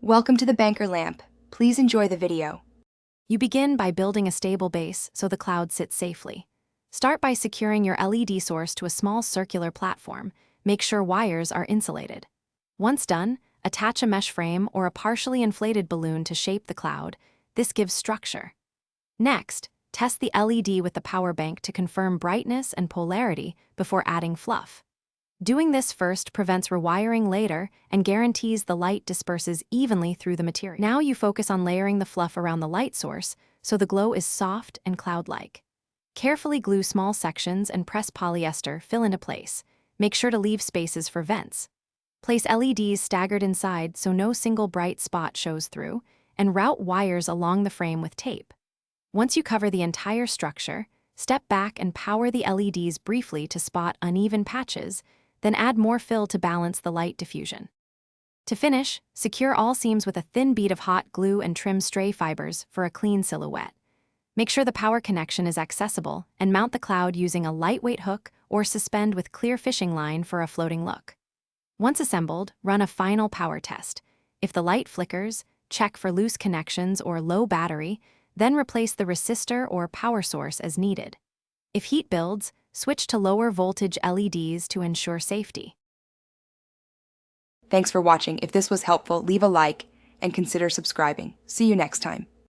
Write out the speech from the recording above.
Welcome to the banker lamp. Please enjoy the video. You begin by building a stable base so the cloud sits safely. Start by securing your LED source to a small circular platform. Make sure wires are insulated. Once done, attach a mesh frame or a partially inflated balloon to shape the cloud. This gives structure. Next, test the LED with the power bank to confirm brightness and polarity before adding fluff. Doing this first prevents rewiring later and guarantees the light disperses evenly through the material. Now you focus on layering the fluff around the light source so the glow is soft and cloud-like. Carefully glue small sections and press polyester fill into place. Make sure to leave spaces for vents. Place LEDs staggered inside so no single bright spot shows through, and route wires along the frame with tape. Once you cover the entire structure, step back and power the LEDs briefly to spot uneven patches, then add more fill to balance the light diffusion. To finish, secure all seams with a thin bead of hot glue and trim stray fibers for a clean silhouette. Make sure the power connection is accessible and mount the cloud using a lightweight hook or suspend with clear fishing line for a floating look. Once assembled, run a final power test. If the light flickers, check for loose connections or low battery, then replace the resistor or power source as needed. If heat builds, switch to lower voltage LEDs to ensure safety. Thanks for watching. If this was helpful, leave a like and consider subscribing. See you next time.